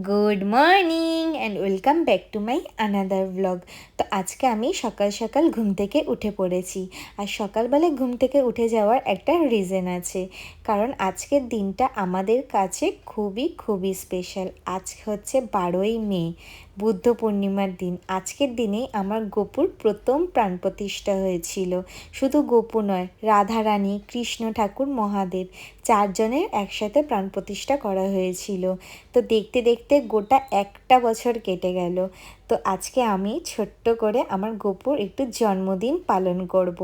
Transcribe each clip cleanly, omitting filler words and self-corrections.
Good morning and welcome back to my another blog. তো আজকে আমি সকাল সকাল ঘুম থেকে উঠে পড়েছি। আর সকালবেলায় ঘুম থেকে উঠে যাওয়ার একটা রিজন আছে, কারণ আজকের দিনটা আমাদের কাছে খুবই খুবই স্পেশাল। আজ হচ্ছে 12ই মে, বুদ্ধ পূর্ণিমার দিন। আজকের দিনেই আমার গোপুর প্রথম প্রাণ প্রতিষ্ঠা হয়েছিল। শুধু গোপু নয়, রাধারানী, কৃষ্ণ ঠাকুর, মহাদেব চারজনের একসাথে প্রাণ প্রতিষ্ঠা করা হয়েছিল। তো দেখতে দেখতে গোটা একটা বছর কেটে গেল। তো আজকে আমি ছোট্ট করে আমার গোপুর একটু জন্মদিন পালন করব।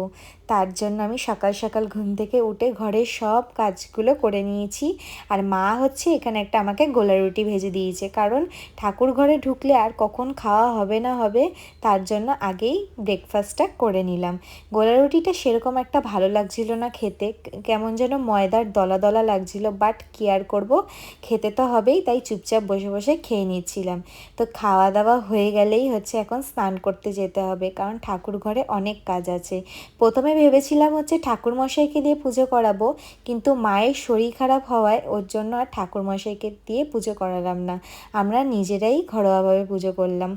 তার জন্য আমি সকাল সকাল ঘুম থেকে উঠে ঘরের সব কাজগুলো করে নিয়েছি। আর মা হচ্ছে এখানে একটা আমাকে গোলা রুটি ভেজে দিয়েছে, কারণ ঠাকুর ঘরে ঢুকলে আর কখন খাওয়া হবে না হবে, তার জন্য আগেই ব্রেকফাস্টটা করে নিলাম। গোলা রুটিটা সেরকম একটা ভালো লাগছিল না খেতে, কেমন যেন ময়দার দলা দলা লাগছিল, বাট কি আর করবো, খেতে তো হবেই, তাই চুপচাপ বসে বসে খেয়ে নিচ্ছিলাম। তো খাওয়া দাওয়া হয়ে গেলেই হচ্ছে এখন স্নান করতে যেতে হবে, কারণ ঠাকুর ঘরে অনেক কাজ আছে। প্রথমে ভেবেছিলাম হচ্ছে ঠাকুরমশাইকে দিয়ে পুজো করাবো, কিন্তু মায়ের শরীর খারাপ হওয়ায় ওর জন্য আর ঠাকুরমশাইকে দিয়ে পুজো করালাম না। আমরা নিজেরাই ঘরোয়াভাবে পুজো করলাম,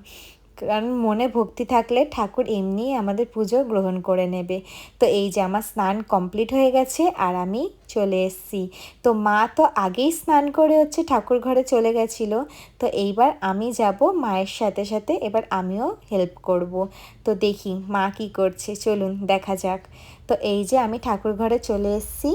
কারণ মনে ভক্তি থাকলে ঠাকুর এমনিই আমাদের পুজো গ্রহণ করে নেবে। তো এই যে আমার স্নান কমপ্লিট হয়ে গেছে আর আমি চলে এসেছি। তো মা তো আগেই স্নান করে হচ্ছে ঠাকুর ঘরে চলে গেছিলো। তো এইবার আমি যাব মায়ের সাথে সাথে, এবার আমিও হেল্প করব। তো দেখি মা কি করছে, চলুন দেখা যাক। তো এই যে আমি ঠাকুর ঘরে চলে এসেছি।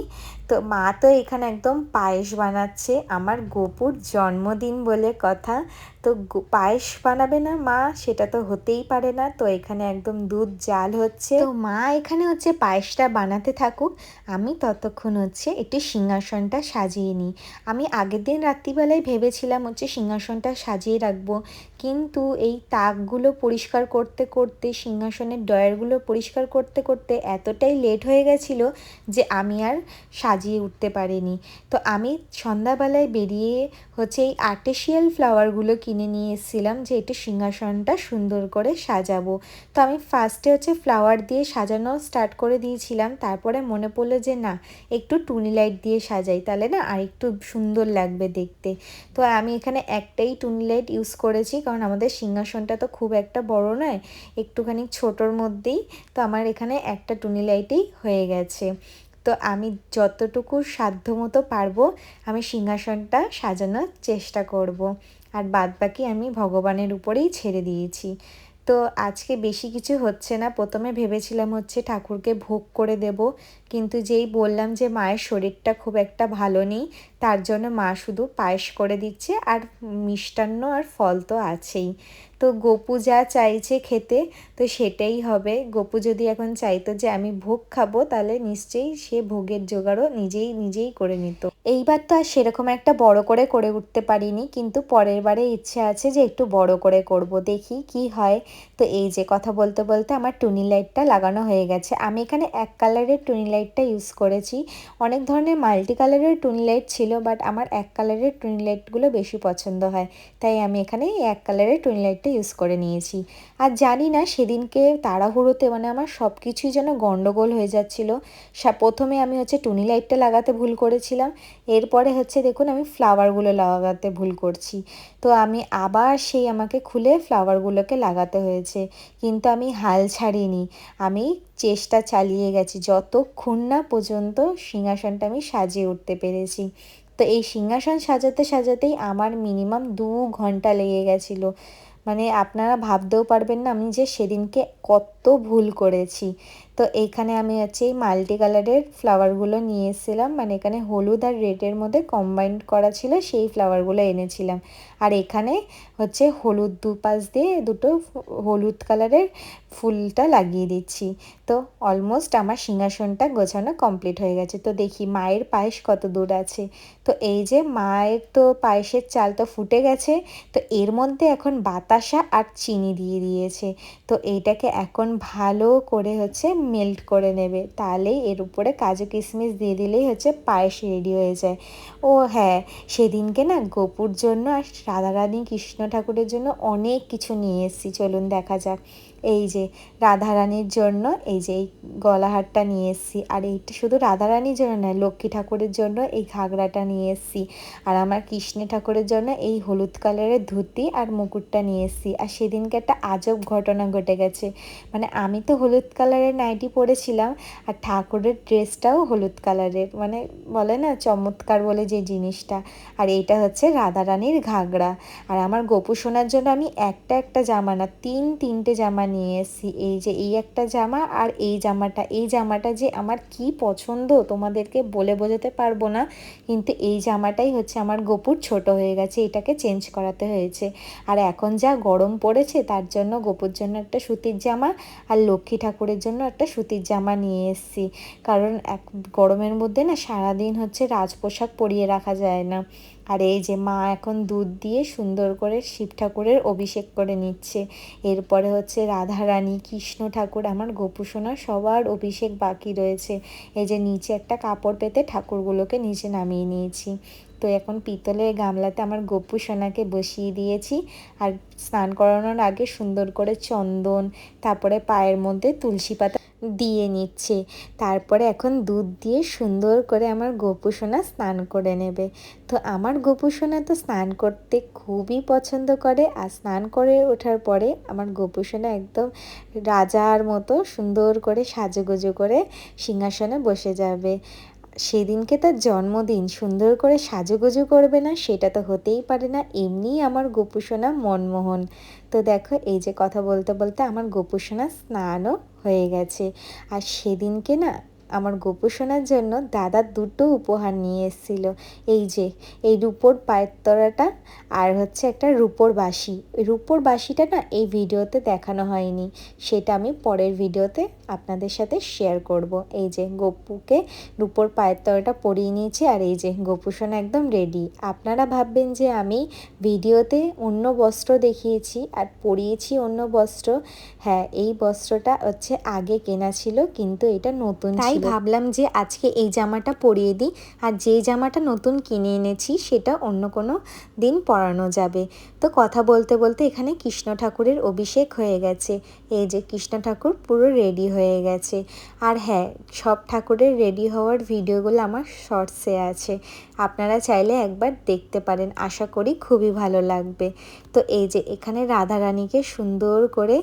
তো মা তো এখানে একদম পায়েস বানাচ্ছে, আমার গোপুর জন্মদিন বলে কথা। তো পায়েস বানাবে না মা, সেটা তো হতেই পারে না। তো এখানে একদম দুধ জাল হচ্ছে, তো মা এখানে হচ্ছে পায়েসটা বানাতে থাকুক, আমি ততক্ষণ হচ্ছে একটু সিংহাসনটা সাজিয়ে নিই। আমি আগের দিন রাত্রিবেলায় ভেবেছিলাম হচ্ছে সিংহাসনটা সাজিয়ে রাখবো, কিন্তু এই তাকগুলো পরিষ্কার করতে করতে, সিংহাসনের ডয়ারগুলো পরিষ্কার করতে করতে এতটাই লেট হয়ে গেছিলো যে আমি আর সাজিয়ে উঠতে পারিনি। তো আমি সন্ধ্যাবেলায় বেরিয়ে হচ্ছে এই আর্টিফিশিয়াল ফ্লাওয়ারগুলো কিনে নিয়ে এসেছিলাম, যে একটু সিংহাসনটা সুন্দর করে সাজাবো। তো আমি ফার্স্টে হচ্ছে ফ্লাওয়ার দিয়ে সাজানো স্টার্ট করে দিয়েছিলাম, তারপরে মনে পড়লো যে না, একটু টুনি লাইট দিয়ে সাজাই, তাহলে না আর একটু সুন্দর লাগবে দেখতে। তো আমি এখানে একটাই টুনি লাইট ইউজ করেছি, কারণ আমাদের সিংহাসনটা তো খুব একটা বড় নয়, একটুখানি ছোটোর মধ্যেই। তো আমার এখানে একটা টুনি লাইটেই হয়ে গেছে। তো আমি যতটুকু সাধ্যমতো পারবো আমি সিংহাসনটা সাজানোর চেষ্টা করব। আর বাদবাকি আমি ভগবানের উপরেই ছেড়ে দিয়েছি। তো আজকে বেশি কিছু হচ্ছে না। প্রথমে ভেবেছিলাম হচ্ছে ঠাকুরকে ভোগ করে দেব, কিন্তু যেই বললাম যে মায়ের শরীরটা খুব একটা ভালো নেই, তার জন্য মা শুধু পায়েস করে দিচ্ছে, আর মিষ্টান্ন আর ফল তো আছেই। তো গোপু যা চাইছে খেতে, তো সেটাই হবে। গোপু যদি এখন চাইতো যে আমি ভোগ খাবো, তাহলে নিশ্চয়ই সে ভোগের জোগাড়ও নিজেই নিজেই করে নিত। এইবার তো আর সেরকম একটা বড় করে করে উঠতে পারিনি, কিন্তু পরের বারে ইচ্ছে আছে যে একটু বড় করে করব, দেখি কি হয়। তো এই যে কথা বলতে বলতে আমার টুনি লাইটটা লাগানো হয়ে গেছে। আমি এখানে এক কালারের টুনি লাইটটা ইউজ করেছি। অনেক ধরনের মাল্টি কালারের টুনি লাইট ছিল, বাট আমার এক কালারের টুনি লাইটগুলো বেশি পছন্দ হয়, তাই আমি এখানে এই এক কালারের টুনি লাইটটা ইউজ করে নিয়েছি। আর জানি না সেদিনকে তাড়াহুড়োতে মানে আমার সব কিছুই যেন গন্ডগোল হয়ে যাচ্ছিলো। প্রথমে আমি হচ্ছে টুনি লাইটটা লাগাতে ভুল করেছিলাম, এরপরে হচ্ছে দেখুন আমি ফ্লাওয়ারগুলো লাগাতে ভুল করছি। তো আমি আবার সেই আমাকে খুলে ফ্লাওয়ারগুলোকে লাগাতে হয়েছে, কিন্তু আমি হাল ছাড়িনি, আমি চেষ্টা চালিয়ে গেছি যতক্ষণ না পর্যন্ত সিংহাসনটা আমি সাজিয়ে উঠতে পেরেছি। তো এই সিংহাসন সাজাতে সাজাতেই আমার মিনিমাম 2 ঘন্টা লেগে গেছিলো। মানে আপনারা ভাবতেও পারবেন না আমি যে সেদিনকে কত ভুল করেছি। তো এইখানে আমি হচ্ছে এই মাল্টি কালারের ফ্লাওয়ারগুলো নিয়ে এসেছিলাম, মানে এখানে হলুদ আর রেডের মধ্যে কম্বাইন্ড করা ছিল, সেই ফ্লাওয়ারগুলো এনেছিলাম। আর এখানে হচ্ছে হলুদ দুপাশ দিয়ে দুটো হলুদ কালারের ফুলটা লাগিয়ে দিচ্ছি। তো অলমোস্ট আমার সিংহাসনটা গোছানো কমপ্লিট হয়ে গেছে। তো দেখি মায়ের পায়েস কত দূর আছে। তো এই যে মায়ের তো পায়েসের চাল তো ফুটে গেছে, তো এর মধ্যে এখন বাতাসা আর চিনি দিয়ে দিয়েছে। তো এইটাকে এখন ভালো করে হচ্ছে মেল্ট করে নেবে, তাহলেই এর উপরে কাজু কিশমিশ দিয়ে দিলেই হচ্ছে পায়েস রেডি হয়ে যায়। ও হ্যাঁ, সেদিনকে না গোপুর জন্য আর রাধারানী কৃষ্ণ ঠাকুরের জন্য অনেক কিছু নিয়ে এসেছি, চলুন দেখা যাক। এই যে রাধারানীর জন্য এই যে এই গলাহারটা নিয়ে এসেছি, আর এইটা শুধু রাধারানীর জন্য নয়, লক্ষ্মী ঠাকুরের জন্য এই ঘাগরাটা নিয়ে এসেছি, আর আমার কৃষ্ণ ঠাকুরের জন্য এই হলুদ কালারের ধুতি আর মুকুটটা নিয়ে এসেছি। আর সেদিনকে একটা আজব ঘটনা ঘটে গেছে, মানে আমি তো হলুদ কালারের নাইটি পরেছিলাম আর ঠাকুরের ড্রেসটাও হলুদ কালারের, মানে বলে না চমৎকার বলে যে জিনিসটা। আর এইটা হচ্ছে রাধারানীর ঘাগরা। আর আমার গোপু সোনার জন্য আমি একটা জামা না, তিনটে জামা নিয়ে এসেছি। এই যে এই একটা জামা আর এই জামাটা যে আমার কি পছন্দ তোমাদেরকে বলে বোঝাতে পারবো না, কিন্তু এই জামাটাই হচ্ছে আমার গোপুর ছোট হয়ে গেছে, এটাকে চেঞ্জ করাতে হয়েছে। আর এখন যা গরম পড়েছে তার জন্য গোপুর জন্য একটা সুতির জামা আর লক্ষ্মী ঠাকুরের জন্য একটা সুতির জামা নিয়ে এসেছি, কারণ এক গরমের মধ্যে না সারাদিন হচ্ছে রাজপোশাক পরিয়ে রাখা যায় না। আর এই যে মা এখন দুধ দিয়ে সুন্দর করে শিব ঠাকুরের অভিষেক করে নিচ্ছে। এরপরে হচ্ছে রাধারানী, কৃষ্ণ ঠাকুর, আমার গোপু সোনা সবার অভিষেক বাকি রয়েছে। এই যে নিচে একটা কাপড় পেতে ঠাকুরগুলোকে নিচে নামিয়ে নিয়েছি। তো এখন পিতলের গামলাতে আমার গোপু সোনাকে বসিয়ে দিয়েছি, আর স্নান করানোর আগে সুন্দর করে চন্দন, তারপরে পায়ের মধ্যে তুলসী পাতা দিয়ে নিচ্ছে। তারপরে এখন দুধ দিয়ে সুন্দর করে আমার গোপু সোনা স্নান করে নেবে। তো আমার গোপু সোনা তো স্নান করতে খুবই পছন্দ করে, আর স্নান করে ওঠার পরে আমার গোপু সোনা একদম রাজার মতো সুন্দর করে সাজুগুজু করে সিংহাসনে বসে যাবে। সেদিনকে তার জন্মদিন, সুন্দর করে সাজুগুজু করবে না সেটা তো হতেই পারে না, এমনিই আমার গোপু সোনা মনমোহন। তো দেখো এই যে কথা বলতে বলতে আমার গোপু সোনা স্নানও হয়ে গেছে। আর সেদিনকে না আমার গোপু সোনার জন্য দাদা দুটো উপহার নিয়ে এসেছিল। এই যে এই রূপোর পায়ের তলাটা আর হচ্ছে একটা রূপোর বাঁশি। ওই রূপোর বাঁশিটা না এই ভিডিওতে দেখানো হয়নি, সেটা আমি পরের ভিডিওতে আপনাদের সাথে শেয়ার করব। এই যে গোপুকে রূপোর পায়ের তলাটা পরিয়ে নিয়েছি, আর এই যে গোপু সোনা একদম রেডি। আপনারা ভাববেন যে আমি ভিডিওতে অন্য বস্ত্র দেখিয়েছি আর পরিয়েছি অন্য বস্ত্র। হ্যাঁ, এই বস্ত্রটা হচ্ছে আগে কেনা ছিল, কিন্তু এটা নতুন ছিল, তাই ভাবলাম যে আজকে এই জামাটা পরিয়ে দিই। আর যে জামাটা নতুন কিনে এনেছি সেটা অন্য কোনো দিন পরানো যাবে। তো কথা বলতে বলতে এখানে কৃষ্ণ ঠাকুরের অভিষেক হয়ে গেছে। এই যে কৃষ্ণ ঠাকুর পুরো রেডি হয়ে গেছে। আর হ্যাঁ, সব ঠাকুরের রেডি হওয়ার ভিডিওগুলো আমার শর্টসে আছে, আপনারা চাইলে একবার দেখতে পারেন, আশা করি খুবই ভালো লাগবে। তো এই যে এখানে রাধারানীকে সুন্দর করে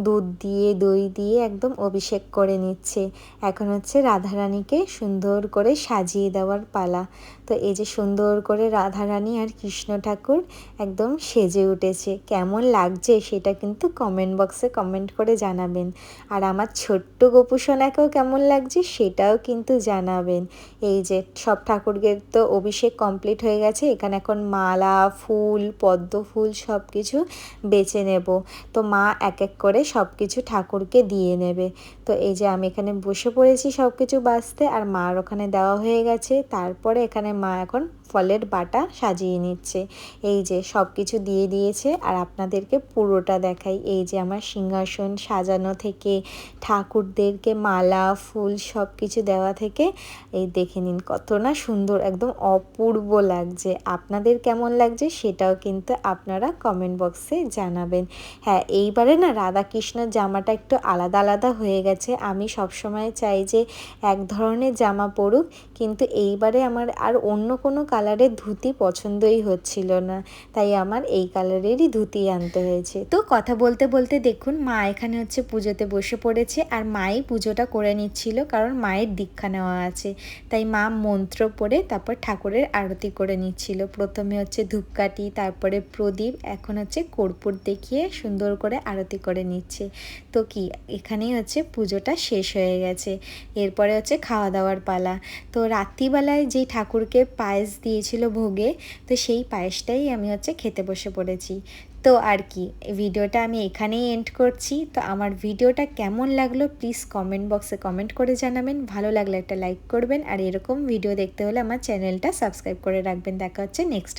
দুধ দিয়ে দই দিয়ে একদম অভিষেক করে নিচ্ছে। এখন হচ্ছে রাধারানীকে সুন্দর করে সাজিয়ে দেওয়ার পালা। তো এই যে সুন্দর করে রাধারানী আর কৃষ্ণ ঠাকুর একদম সেজে উঠেছে, কেমন লাগছে সেটা কিন্তু কমেন্ট বক্সে কমেন্ট করে জানাবেন। আর আমার ছোট্ট গোপু সোনাকেও কেমন লাগছে সেটাও কিন্তু জানাবেন। এই যে সব ঠাকুরদের তো অভিষেক কমপ্লিট হয়ে গেছে, এখানে এখন মালা, ফুল, পদ্ম ফুল সব কিছু বেছে নেব। তো মা এক এক করে সব কিছু ঠাকুরকে দিয়ে নেবে। তো এই যে আমি এখানে বসে পড়েছি সব কিছু বাছতে, আর মার ওখানে দেওয়া হয়ে গেছে। তারপরে এখানে মা এখন ফলের বাটা সাজিয়ে নিচ্ছে। এই যে সব কিছু দিয়ে দিয়েছে, আর আপনাদেরকে পুরোটা দেখাই। এই যে আমার সিংহাসন সাজানো থেকে ঠাকুরদেরকে মালা, ফুল সব কিছু দেওয়া থেকে এই দেখে নিন কত না সুন্দর, একদম অপূর্ব লাগছে। আপনাদের কেমন লাগছে সেটাও কিন্তু আপনারা কমেন্ট বক্সে জানাবেন। হ্যাঁ, এইবারে না রাধাকৃষ্ণের জামাটা একটু আলাদা আলাদা হয়ে গেছে। আমি সবসময় চাই যে এক ধরনের জামা পরুক, কিন্তু এইবারে আমার আর অন্য কোনো কালারের ধুতি পছন্দই হচ্ছিল না, তাই আমার এই কালারেরই ধুতি আনতে হয়েছে। তো কথা বলতে বলতে দেখুন মা এখানে হচ্ছে পুজোতে বসে পড়েছে, আর মাই পুজোটা করে নিচ্ছিল, কারণ মায়ের দীক্ষা নেওয়া আছে, তাই মা মন্ত্র পড়ে তারপর ঠাকুরের আরতি করে নিচ্ছিল। প্রথমে হচ্ছে ধূপকাঠি, তারপরে প্রদীপ, এখন হচ্ছে কর্পূর দেখিয়ে সুন্দর করে আরতি করে নিচ্ছে। তো কি এখানেই হচ্ছে পুজোটা শেষ হয়ে গেছে। এরপরে হচ্ছে খাওয়া দাওয়ার পালা। তো রাত্রিবেলায় যেই ঠাকুরকে পায়েস দিয়েছিল ভোগে, তো সেই পায়েসটাই আমি হচ্ছে খেতে বসে পড়েছি। তো আর কি, ভিডিওটা আমি এখানেই এন্ড করছি। তো আমার ভিডিওটা কেমন লাগলো প্লিজ কমেন্ট বক্সে কমেন্ট করে জানাবেন। ভালো লাগলে একটা লাইক করবেন, আর এরকম ভিডিও দেখতে হলে আমার চ্যানেলটা সাবস্ক্রাইব করে রাখবেন। দেখা হচ্ছে নেক্সট